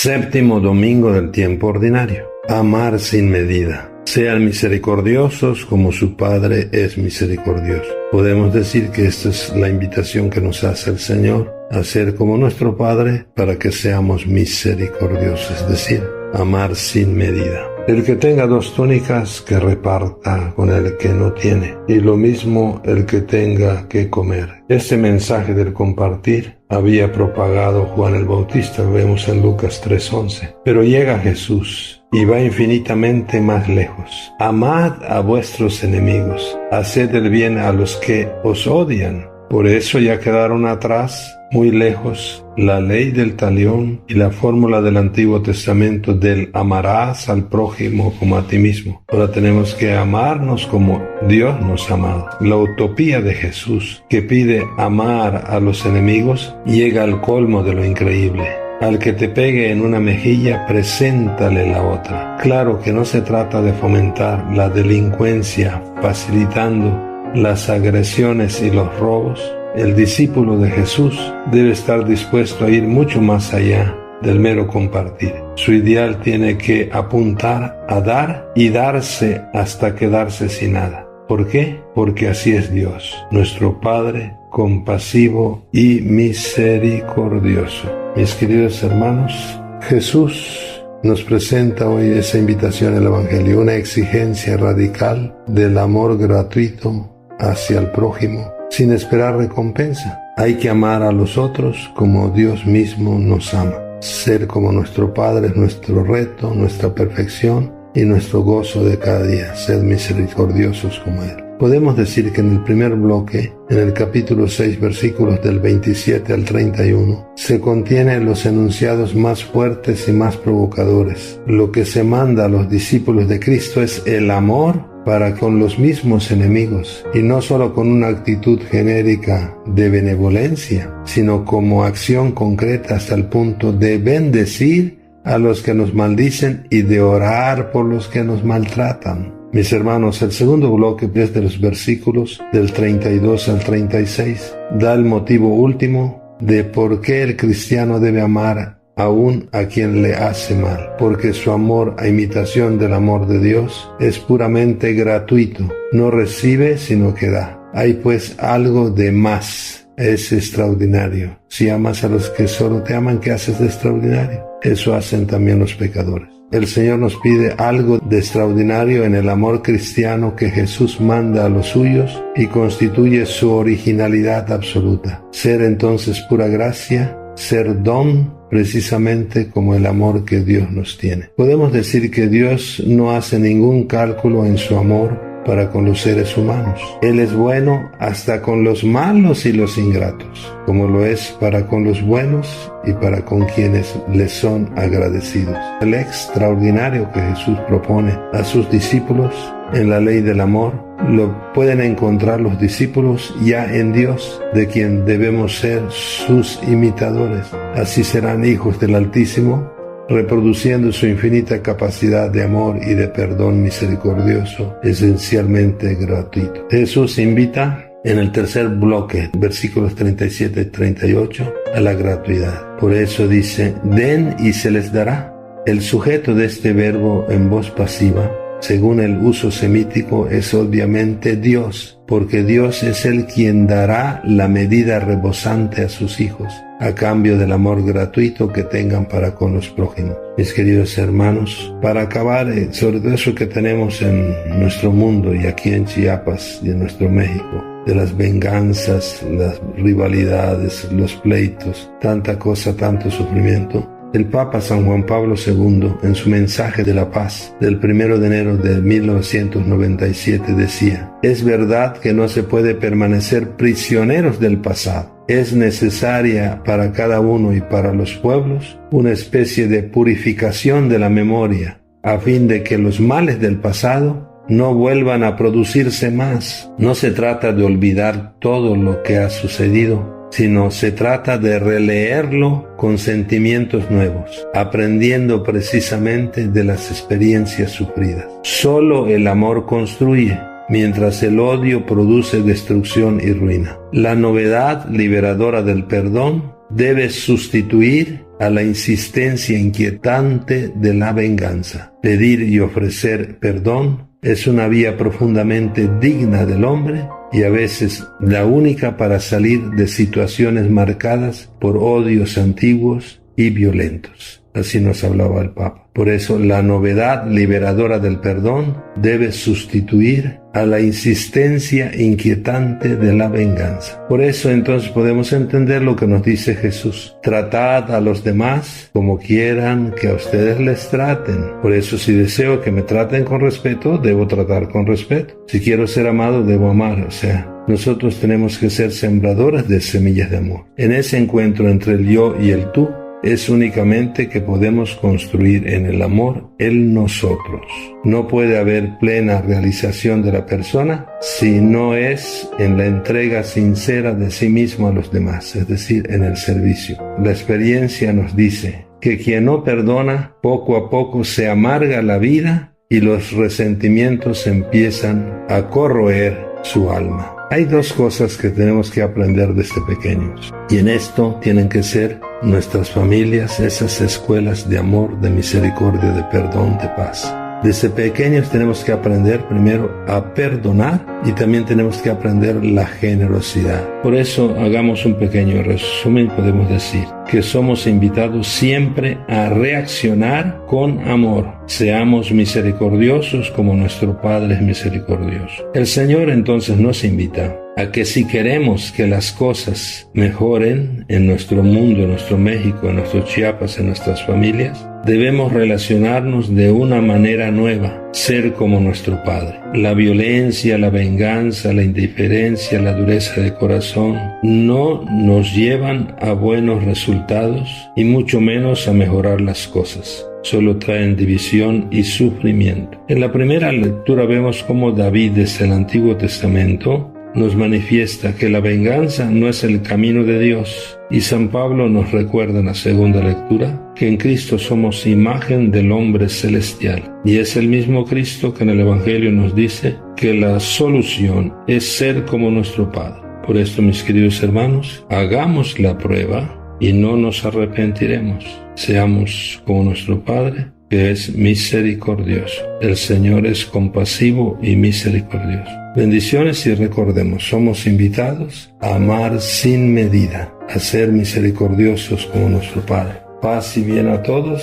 Séptimo domingo del tiempo ordinario. Amar sin medida. Sean misericordiosos como su Padre es misericordioso. Podemos decir que esta es la invitación que nos hace el Señor, a ser como nuestro Padre para que seamos misericordiosos, es decir, amar sin medida. El que tenga 2 túnicas, que reparta con el que no tiene, y lo mismo el que tenga que comer. Este mensaje del compartir había propagado Juan el Bautista, vemos en Lucas 3:11. Pero llega Jesús y va infinitamente más lejos. Amad a vuestros enemigos, haced el bien a los que os odian. Por eso ya quedaron atrás, muy lejos, la ley del talión y la fórmula del Antiguo Testamento del amarás al prójimo como a ti mismo. Ahora tenemos que amarnos como Dios nos ha amado. La utopía de Jesús, que pide amar a los enemigos, llega al colmo de lo increíble. Al que te pegue en una mejilla, preséntale la otra. Claro que no se trata de fomentar la delincuencia facilitando las agresiones y los robos. El discípulo de Jesús debe estar dispuesto a ir mucho más allá del mero compartir. Su ideal tiene que apuntar a dar y darse hasta quedarse sin nada. ¿Por qué? Porque así es Dios, nuestro Padre compasivo y misericordioso. Mis queridos hermanos, Jesús nos presenta hoy esa invitación en el Evangelio, una exigencia radical del amor gratuito hacia el prójimo, sin esperar recompensa. Hay que amar a los otros como Dios mismo nos ama. Ser como nuestro Padre es nuestro reto, nuestra perfección y nuestro gozo de cada día. Ser misericordiosos como Él. Podemos decir que en el primer bloque, en el capítulo 6, versículos del 27 al 31, se contienen los enunciados más fuertes y más provocadores. Lo que se manda a los discípulos de Cristo es el amor para con los mismos enemigos, y no solo con una actitud genérica de benevolencia, sino como acción concreta hasta el punto de bendecir a los que nos maldicen y de orar por los que nos maltratan. Mis hermanos, el segundo bloque, desde los versículos del 32 al 36, da el motivo último de por qué el cristiano debe amar aún a quien le hace mal, porque su amor, a imitación del amor de Dios, es puramente gratuito, no recibe sino que da. Hay pues algo de más, es extraordinario. Si amas a los que solo te aman, ¿qué haces de extraordinario? Eso hacen también los pecadores. El Señor nos pide algo de extraordinario en el amor cristiano que Jesús manda a los suyos y constituye su originalidad absoluta. Ser entonces pura gracia, ser don, precisamente como el amor que Dios nos tiene. Podemos decir que Dios no hace ningún cálculo en su amor para con los seres humanos. Él es bueno hasta con los malos y los ingratos, como lo es para con los buenos y para con quienes les son agradecidos. El extraordinario que Jesús propone a sus discípulos en la ley del amor lo pueden encontrar los discípulos ya en Dios, de quien debemos ser sus imitadores. Así serán hijos del Altísimo, reproduciendo su infinita capacidad de amor y de perdón misericordioso, esencialmente gratuito. Jesús invita en el tercer bloque, versículos 37 y 38, a la gratuidad. Por eso dice, den y se les dará. El sujeto de este verbo en voz pasiva, según el uso semítico, es obviamente Dios, porque Dios es el quien dará la medida rebosante a sus hijos, a cambio del amor gratuito que tengan para con los prójimos. Mis queridos hermanos, para acabar sobre todo eso que tenemos en nuestro mundo y aquí en Chiapas y en nuestro México, de las venganzas, las rivalidades, los pleitos, tanta cosa, tanto sufrimiento, el Papa San Juan Pablo II, en su mensaje de la paz del 1 de enero de 1997, decía: es verdad que no se puede permanecer prisioneros del pasado. Es necesaria para cada uno y para los pueblos una especie de purificación de la memoria, a fin de que los males del pasado no vuelvan a producirse más. No se trata de olvidar todo lo que ha sucedido, sino se trata de releerlo con sentimientos nuevos, aprendiendo precisamente de las experiencias sufridas. Solo el amor construye, mientras el odio produce destrucción y ruina. La novedad liberadora del perdón debe sustituir a la insistencia inquietante de la venganza. Pedir y ofrecer perdón es una vía profundamente digna del hombre y a veces la única para salir de situaciones marcadas por odios antiguos y violentos. Así nos hablaba el Papa. Por eso la novedad liberadora del perdón debe sustituir a la insistencia inquietante de la venganza. Por eso entonces podemos entender lo que nos dice Jesús. Tratad a los demás como quieran que a ustedes les traten. Por eso si deseo que me traten con respeto, debo tratar con respeto. Si quiero ser amado, debo amar. O sea, nosotros tenemos que ser sembradores de semillas de amor. En ese encuentro entre el yo y el tú, es únicamente que podemos construir en el amor el nosotros. No puede haber plena realización de la persona si no es en la entrega sincera de sí mismo a los demás, es decir, en el servicio. La experiencia nos dice que quien no perdona, poco a poco se amarga la vida y los resentimientos empiezan a corroer su alma. Hay dos cosas que tenemos que aprender desde pequeños, y en esto tienen que ser nuestras familias, esas escuelas de amor, de misericordia, de perdón, de paz. Desde pequeños tenemos que aprender primero a perdonar y también tenemos que aprender la generosidad. Por eso hagamos un pequeño resumen. Podemos decir que somos invitados siempre a reaccionar con amor. Seamos misericordiosos como nuestro Padre es misericordioso. El Señor entonces nos invita a que si queremos que las cosas mejoren en nuestro mundo, en nuestro México, en nuestro Chiapas, en nuestras familias, debemos relacionarnos de una manera nueva, ser como nuestro Padre. La violencia, la venganza, la indiferencia, la dureza de corazón no nos llevan a buenos resultados y mucho menos a mejorar las cosas. Solo traen división y sufrimiento. En la primera lectura vemos cómo David desde el Antiguo Testamento nos manifiesta que la venganza no es el camino de Dios. Y San Pablo nos recuerda en la segunda lectura que en Cristo somos imagen del hombre celestial. Y es el mismo Cristo que en el Evangelio nos dice que la solución es ser como nuestro Padre. Por esto, mis queridos hermanos, hagamos la prueba y no nos arrepentiremos. Seamos como nuestro Padre, que es misericordioso. El Señor es compasivo y misericordioso. Bendiciones y recordemos, somos invitados a amar sin medida, a ser misericordiosos como nuestro Padre. Paz y bien a todos,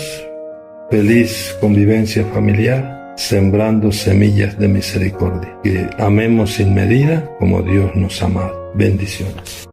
feliz convivencia familiar, sembrando semillas de misericordia. Que amemos sin medida como Dios nos ha amado. Bendiciones.